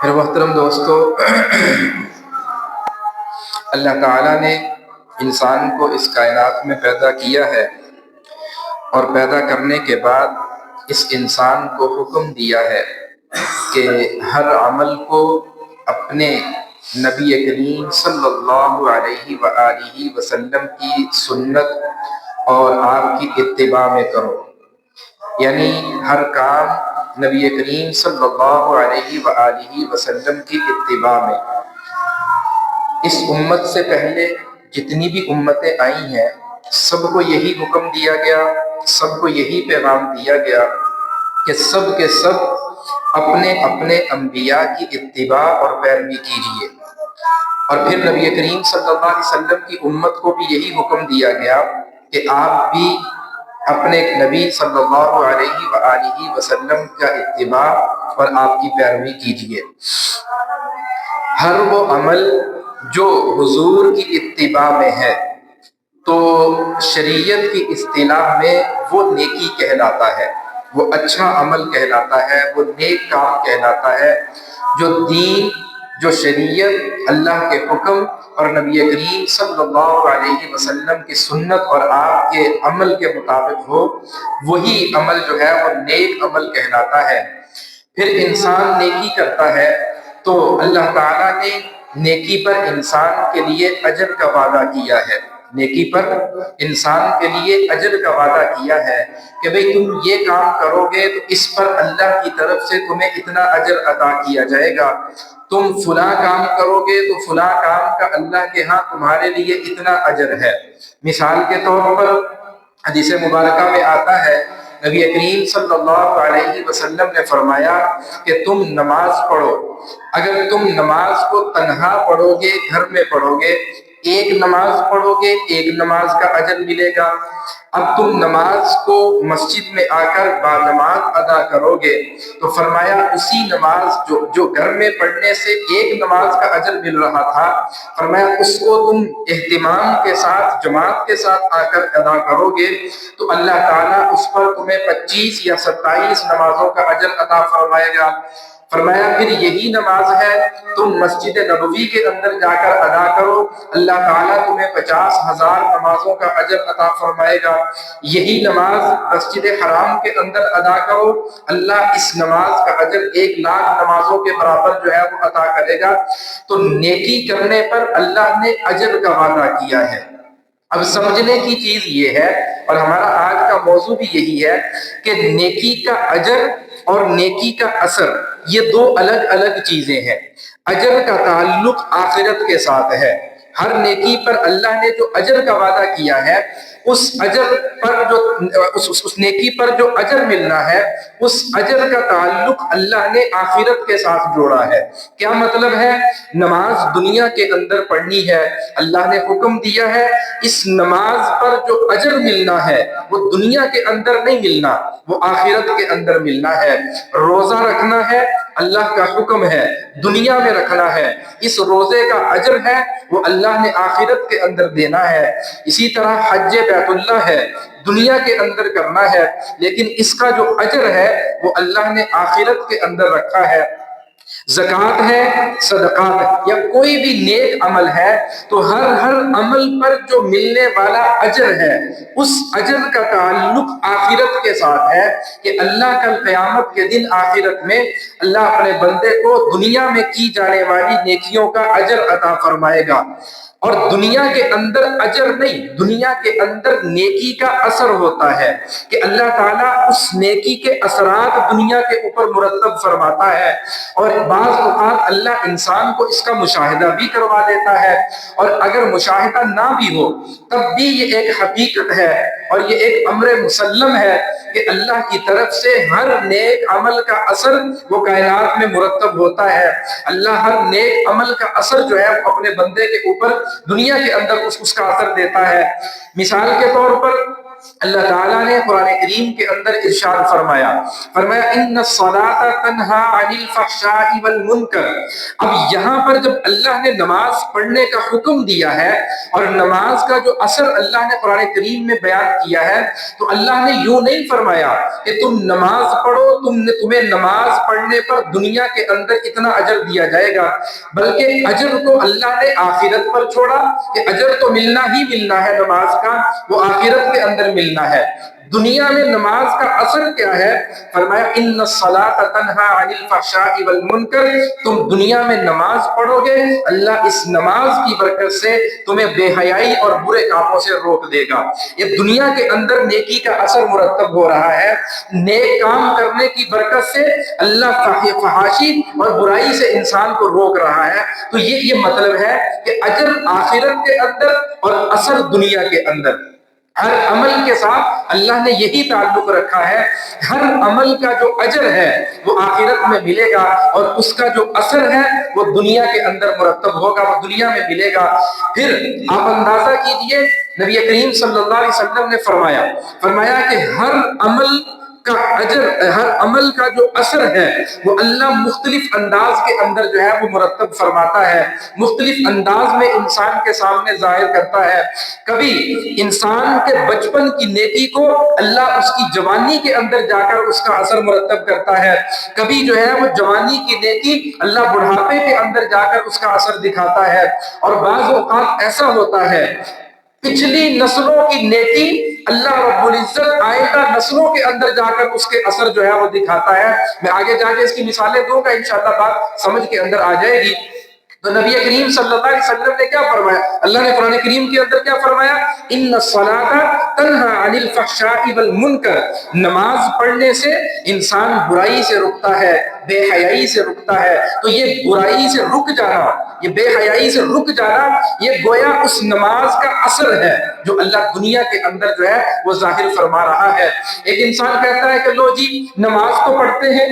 میرے محترم دوستو، اللہ تعالیٰ نے انسان کو اس کائنات میں پیدا کیا ہے اور پیدا کرنے کے بعد اس انسان کو حکم دیا ہے کہ ہر عمل کو اپنے نبی کریم صلی اللہ علیہ وآلہ وسلم کی سنت اور آپ کی اتباع میں کرو۔ یعنی ہر کام نبی کریم صلی اللہ علیہ وآلہ وسلم کی اتباع میں۔ اس امت سے پہلے جتنی بھی امتیں آئی ہیں سب کو یہی حکم دیا گیا، سب کو یہی پیغام دیا گیا کہ سب کے سب اپنے اپنے انبیاء کی اتباع اور پیروی کیجیے۔ اور پھر نبی کریم صلی اللہ علیہ وسلم کی امت کو بھی یہی حکم دیا گیا کہ آپ بھی اپنے نبی صلی اللہ علیہ وآلہ وسلم کا اتباع اور آپ کی پیروی کیجیے۔ ہر وہ عمل جو حضور کی اتباع میں ہے تو شریعت کی اصطلاح میں وہ نیکی کہلاتا ہے، وہ اچھا عمل کہلاتا ہے، وہ نیک کام کہلاتا ہے۔ جو دین، جو شریعت اللہ کے حکم اور نبی کریم صلی اللہ علیہ وسلم کی سنت اور آپ کے عمل کے مطابق ہو، وہی عمل جو ہے وہ نیک عمل کہلاتا ہے۔ پھر انسان نیکی کرتا ہے تو اللہ تعالیٰ نے نیکی پر انسان کے لیے اجر کا وعدہ کیا ہے، نیکی پر انسان کے لیے اجر کا وعدہ کیا ہے کہ بھئی تم یہ کام کرو گے تو اس پر اللہ کی طرف سے تمہیں اتنا اجر عطا کیا جائے گا، تم فلاں کام کرو گے تو فلاں کام کا اللہ کے ہاں تمہارے لیے اتنا اجر ہے۔ مثال کے طور پر حدیث مبارکہ میں آتا ہے، نبی کریم صلی اللہ علیہ وسلم نے فرمایا کہ تم نماز پڑھو، اگر تم نماز کو تنہا پڑھو گے، گھر میں پڑھو گے، ایک نماز پڑھو گے ایک نماز کا اجر ملے گا۔ اب تم نماز کو مسجد میں آ کر با نماز ادا کرو گے تو فرمایا اسی نماز جو گھر میں پڑھنے سے ایک نماز کا اجر مل رہا تھا، فرمایا اس کو تم اہتمام کے ساتھ جماعت کے ساتھ آ کر ادا کرو گے تو اللہ تعالیٰ اس پر تمہیں 25 یا 27 نمازوں کا اجر عطا فرمائے گا۔ فرمایا پھر یہی نماز ہے تم مسجد نبوی کے اندر جا کر ادا کرو، اللہ تعالیٰ تمہیں 50,000 نمازوں کا اجر عطا فرمائے گا۔ یہی نماز مسجد حرام کے اندر ادا کرو، اللہ اس نماز کا اجر 1,00,000 نمازوں کے برابر جو ہے وہ عطا کرے گا۔ تو نیکی کرنے پر اللہ نے اجر کا وعدہ کیا ہے۔ اب سمجھنے کی چیز یہ ہے، اور ہمارا آج کا موضوع بھی یہی ہے کہ نیکی کا اجر اور نیکی کا اثر یہ دو الگ الگ چیزیں ہیں۔ اجر کا تعلق آخرت کے ساتھ ہے، ہر نیکی پر اللہ نے جو اجر کا وعدہ کیا ہے اس اجر پر اس نیکی پر جو اجر ملنا ہے اس اجر کا تعلق اللہ نے آخرت کے ساتھ جوڑا ہے۔ کیا مطلب ہے؟ نماز دنیا کے اندر پڑھنی ہے، اللہ نے حکم دیا ہے، اس نماز پر جو اجر ملنا ہے وہ دنیا کے اندر نہیں ملنا، وہ آخرت کے اندر ملنا ہے۔ روزہ رکھنا ہے، اللہ کا حکم ہے، دنیا میں رکھنا ہے، اس روزے کا اجر ہے وہ اللہ نے آخرت کے اندر دینا ہے۔ اسی طرح حج بیت اللہ ہے، دنیا کے اندر کرنا ہے لیکن اس کا جو اجر ہے وہ اللہ نے آخرت کے اندر رکھا ہے۔ زکوٰۃ ہے، صدقات ہے، یا کوئی بھی نیک عمل ہے تو ہر عمل پر جو ملنے والا اجر ہے اس اجر کا تعلق آخرت کے ساتھ ہے کہ اللہ کل قیامت کے دن آخرت میں اللہ اپنے بندے کو دنیا میں کی جانے والی نیکیوں کا اجر عطا فرمائے گا۔ اور دنیا کے اندر اجر نہیں، دنیا کے اندر نیکی کا اثر ہوتا ہے کہ اللہ تعالیٰ اس نیکی کے اثرات دنیا کے اوپر مرتب فرماتا ہے، اور بعض اوقات اللہ انسان کو اس کا مشاہدہ بھی کروا دیتا ہے، اور اگر مشاہدہ نہ بھی ہو تب بھی یہ ایک حقیقت ہے اور یہ ایک امر مسلم ہے کہ اللہ کی طرف سے ہر نیک عمل کا اثر وہ کائنات میں مرتب ہوتا ہے۔ اللہ ہر نیک عمل کا اثر جو ہے وہ اپنے بندے کے اوپر دنیا کے اندر اس کا اثر دیتا ہے۔ مثال کے طور پر اللہ تعالیٰ نے قرآن کریم کے اندر ارشاد فرمایا ان الصلاۃ تنہا عن الفحشاء والمنکر۔ اب یہاں پر جب اللہ نے نماز پڑھنے کا حکم دیا ہے اور نماز کا جو اثر اللہ نے قرآن کریم میں بیان کیا ہے، تو اللہ نے یوں نہیں فرمایا کہ تم نماز پڑھو، تمہیں نماز پڑھنے پر دنیا کے اندر اتنا اجر دیا جائے گا، بلکہ اجر تو اللہ نے آخرت پر چھوڑا کہ اجر تو ملنا ہی ملنا ہے نماز کا، وہ آخرت کے اندر ملنا ہے۔ دنیا میں نماز کا اثر کیا ہے؟ فرمایا ان الصلاۃ تنہا عن الفحشاء والمنکر، تم دنیا میں نماز پڑھو گے، اللہ اس نماز کی برکت سے تمہیں بے حیائی اور برے کاموں سے روک دے گا۔ یہ دنیا کے اندر نیکی کا اثر مرتب ہو رہا ہے، نیک کام کرنے کی برکت سے اللہ فحاشی اور برائی سے انسان کو روک رہا ہے۔ تو یہ مطلب ہے کہ اجر آخرت کے اندر اور اثر دنیا کے اندر۔ ہر عمل کے ساتھ اللہ نے یہی تعلق رکھا ہے، ہر عمل کا جو اجر ہے وہ آخرت میں ملے گا اور اس کا جو اثر ہے وہ دنیا کے اندر مرتب ہوگا، وہ دنیا میں ملے گا۔ پھر آپ اندازہ کیجئے، نبی کریم صلی اللہ علیہ وسلم نے فرمایا کہ ہر عمل کا اجر، ہر عمل کا جو اثر ہے وہ اللہ مختلف انداز کے اندر جو ہے وہ مرتب فرماتا ہے، مختلف انداز میں انسان کے سامنے ظاہر کرتا ہے۔ کبھی انسان کے بچپن کی نیکی کو اللہ اس کی جوانی کے اندر جا کر اس کا اثر مرتب کرتا ہے، کبھی جو ہے وہ جوانی کی نیکی اللہ بڑھاپے کے اندر جا کر اس کا اثر دکھاتا ہے، اور بعض اوقات ایسا ہوتا ہے پچھلی نسلوں کی نیکی اللہ رب العزت آئندہ نسلوں کے اندر جا کر اس کے اثر جو ہے وہ دکھاتا ہے۔ میں آگے جا کے اس کی مثالیں دوں گا، انشاءاللہ بات سمجھ کے اندر آ جائے گی۔ تو نبی کریم صلی اللہ علیہ وسلم نے کیا فرمایا؟ اللہ نے قرآن کریم کے اندر کیا فرمایا؟ ان الصلاۃ تنہا عن الفحشاء والمنکر، نماز پڑھنے سے انسان برائی سے رکتا ہے، بے حیائی سے رکتا ہے۔ تو یہ برائی سے رک جانا، یہ بے حیائی سے رک جانا، یہ گویا اس نماز کا اثر ہے جو اللہ دنیا کے اندر جو ہے وہ ظاہر فرما رہا ہے۔ ایک انسان کہتا ہے کہ لو جی نماز تو پڑھتے ہیں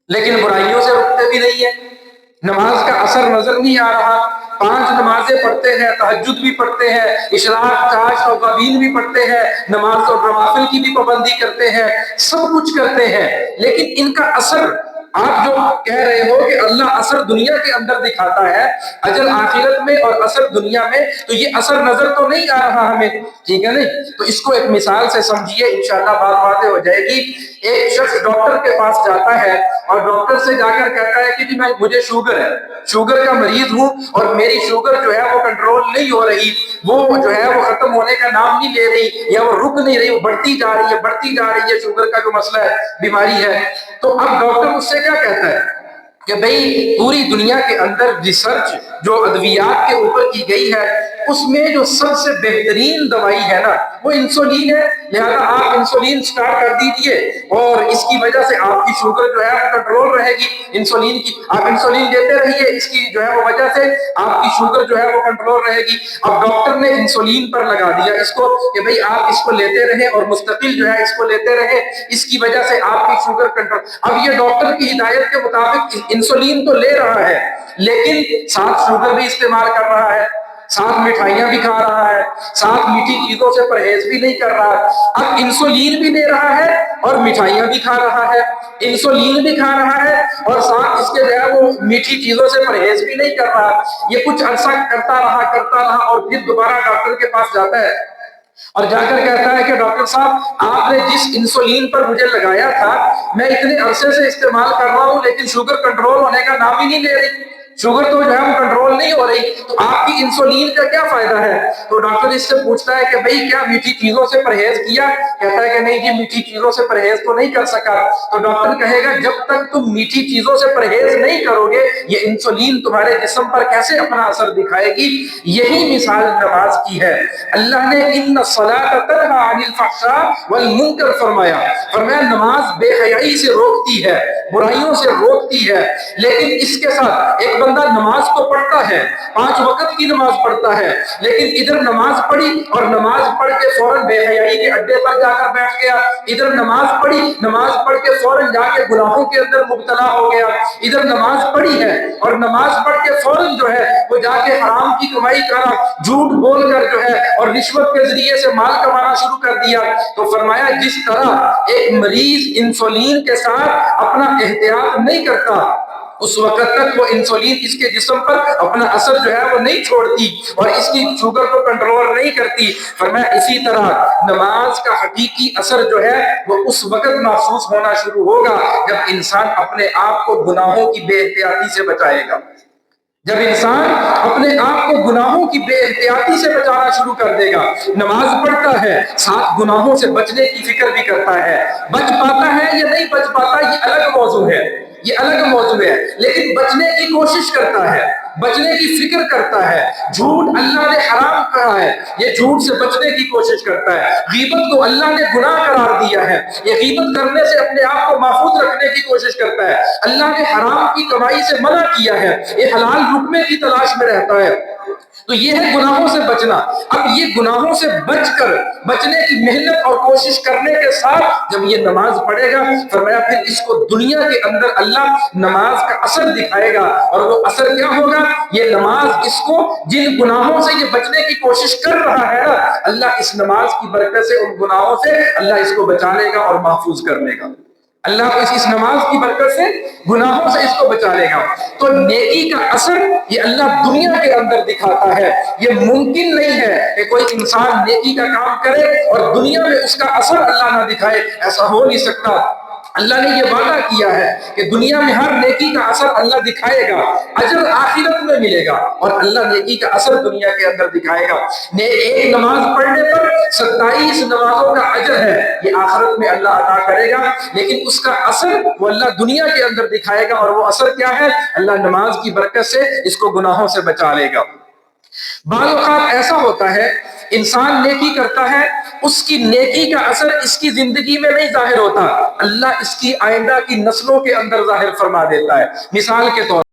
لیکن برائیوں سے رکتے بھی نہیں ہیں، نماز کا اثر نظر نہیں آ رہا، 5 نمازیں پڑھتے ہیں، تہجد بھی پڑھتے ہیں، اشراق، چاشت اور قبیل بھی پڑھتے ہیں، نماز اور نوافل کی بھی پابندی کرتے ہیں، سب کچھ کرتے ہیں، لیکن ان کا اثر آپ جو کہہ رہے ہو کہ اللہ اثر دنیا کے اندر دکھاتا ہے، اجر آخرت میں اور اثر دنیا میں، تو یہ اثر نظر تو نہیں آ رہا ہمیں، ٹھیک ہے نہیں؟ تو اس کو ایک مثال سے سمجھیے، انشاءاللہ بات واضح ہو جائے گی۔ ایک شخص ڈاکٹر کے پاس جاتا ہے اور ڈاکٹر سے جا کر کہتا ہے کہ جی مجھے شوگر ہے، شوگر کا مریض ہوں اور میری شوگر جو ہے وہ کنٹرول نہیں ہو رہی، وہ جو ہے وہ ختم ہونے کا نام نہیں لے رہی، یا وہ رک نہیں رہی، وہ بڑھتی جا رہی ہے شوگر کا جو مسئلہ ہے، بیماری ہے۔ تو اب ڈاکٹر اس سے کیا کہتا ہے کہ بھئی پوری دنیا کے اندر ریسرچ جو ادویات کے اوپر کی گئی ہے اس میں جو سب سے بہترین دوائی ہے نا وہ انسولین ہے، لہذا آپ انسولین سٹارٹ کر دیجئے اور اس کی وجہ سے آپ کی شوگر جو ہے وہ کنٹرول رہے گی، انسولین کی آپ انسولین دیتے رہیے، اس کی جو ہے وہ وجہ سے آپ کی شوگر جو ہے وہ کنٹرول رہے گی۔ اب ڈاکٹر نے انسولین پر لگا دیا اس کو کہ بھئی آپ اس کو لیتے رہیں اور مستقل جو ہے اس کو لیتے رہیں، اس کی وجہ سے آپ کی شوگر کنٹرول۔ اب یہ ڈاکٹر کی ہدایت کے مطابق انسولین تو لے رہا ہے لیکن ساتھ شوگر بھی استعمال کر رہا ہے، ساتھ مٹھائیاں بھی کھا رہا ہے، ساتھ میٹھی چیزوں سے پرہیز بھی نہیں کر رہا۔ اب انسولین بھی لے رہا ہے اور مٹھائیاں بھی کھا رہا ہے، انسولین بھی کھا رہا ہے اور ساتھ اس کے جو ہے وہ میٹھی چیزوں سے پرہیز بھی نہیں کر رہا۔ یہ کچھ عرصہ کرتا رہا اور پھر دوبارہ ڈاکٹر کے پاس جاتا ہے اور جا کر کہتا ہے کہ ڈاکٹر صاحب آپ نے جس انسولین پر مجھے لگایا تھا میں اتنے عرصے سے استعمال کر رہا ہوں لیکن شوگر کنٹرول ہونے کا نام ہی نہیں لے رہی، شوگر تو جو ہے وہ کنٹرول نہیں ہو رہی، تو آپ کی انسولین کا کیا فائدہ ہے؟ تو ڈاکٹر اس سے پوچھتا ہے کہ بھئی کیا میٹھی چیزوں سے پرہیز کیا؟ کہتا ہے کہ نہیں جی میٹھی چیزوں سے پرہیز تو نہیں کر سکا۔ تو ڈاکٹر کہے گا جب تک تم میٹھی چیزوں سے پرہیز نہیں کرو گے یہ انسولین تمہارے جسم پر کیسے اپنا اثر دکھائے گی؟ یہی مثال نماز کی ہے۔ اللہ نے ان الصلاۃ تنہا عن الفحشاء والمنکر فرمایا نماز بے حیائی سے روکتی ہے، برائیوں سے روکتی ہے، لیکن اس کے ساتھ ایک بندہ نماز کو پڑھتا ہے، 5 وقت کی نماز پڑھتا ہے، لیکن ادھر نماز پڑھی اور نماز پڑھ کے فوراً بے حیائی کے اڈے پر جا کر بیٹھ گیا، ادھر نماز پڑھی، نماز پڑھ کے فوراً جا کے گناہوں کے اندر مبتلا ہو گیا، ادھر نماز پڑھی ہے اور نماز پڑھ کے فوراً جو ہے وہ جا کے حرام کی کمائی کرا، جھوٹ بول کر جو ہے اور رشوت کے ذریعے سے مال کمانا شروع کر دیا۔ تو فرمایا جس طرح ایک مریض انسولین کے ساتھ اپنا احتیاط نہیں کرتا، اس وقت تک وہ انسولین اس کے جسم پر اپنا اثر جو ہے وہ نہیں چھوڑتی اور اس کی شوگر کو کنٹرول نہیں کرتی، فرمایا اسی طرح نماز کا حقیقی اثر جو ہے وہ اس وقت محسوس ہونا شروع ہوگا جب انسان اپنے آپ کو گناہوں کی بے احتیاطی سے بچائے گا۔ جب انسان اپنے آپ کو گناہوں کی بے احتیاطی سے بچانا شروع کر دے گا، نماز پڑھتا ہے، ساتھ گناہوں سے بچنے کی فکر بھی کرتا ہے، بچ پاتا ہے یا نہیں بچ پاتا یہ الگ موضوع ہے، یہ الگ موضوع ہے، لیکن بچنے کی کوشش کرتا ہے، بچنے کی فکر کرتا ہے۔ جھوٹ اللہ نے حرام کہا ہے، یہ جھوٹ سے بچنے کی کوشش کرتا ہے۔ غیبت کو اللہ نے گناہ قرار دیا ہے، یہ غیبت کرنے سے اپنے آپ کو محفوظ رکھنے کی کوشش کرتا ہے۔ اللہ نے حرام کی کمائی سے منع کیا ہے، یہ حلال رکنے کی تلاش میں رہتا ہے۔ تو یہ ہے گناہوں سے بچنا۔ اب یہ گناہوں سے بچ کر بچنے کی محنت اور کوشش کرنے کے ساتھ جب یہ نماز پڑھے گا، فرمایا پھر اس کو دنیا کے اندر اللہ نماز کا اثر دکھائے گا، اور وہ اثر کیا ہوگا؟ یہ نماز اس کو جن گناہوں سے یہ بچنے کی کوشش کر رہا ہے نا، اللہ اس نماز کی برکت سے ان گناہوں سے اللہ اس کو بچا لے گا اور محفوظ کر لے گا۔ اللہ کو اس نماز کی برکت سے گناہوں سے اس کو بچا لے گا۔ تو نیکی کا اثر یہ اللہ دنیا کے اندر دکھاتا ہے۔ یہ ممکن نہیں ہے کہ کوئی انسان نیکی کا کام کرے اور دنیا میں اس کا اثر اللہ نہ دکھائے، ایسا ہو نہیں سکتا۔ اللہ نے یہ وعدہ کیا ہے کہ دنیا میں ہر نیکی کا اثر اللہ دکھائے گا، اجر آخرت میں ملے گا، اور اللہ نیکی کا اثر دنیا کے اندر دکھائے گا۔ ایک نماز پڑھنے پر 27 نمازوں کا اجر ہے، یہ آخرت میں اللہ عطا کرے گا، لیکن اس کا اثر وہ اللہ دنیا کے اندر دکھائے گا، اور وہ اثر کیا ہے؟ اللہ نماز کی برکت سے اس کو گناہوں سے بچا لے گا۔ بعض اوقات ایسا ہوتا ہے انسان نیکی کرتا ہے، اس کی نیکی کا اثر اس کی زندگی میں نہیں ظاہر ہوتا، اللہ اس کی آئندہ کی نسلوں کے اندر ظاہر فرما دیتا ہے۔ مثال کے طور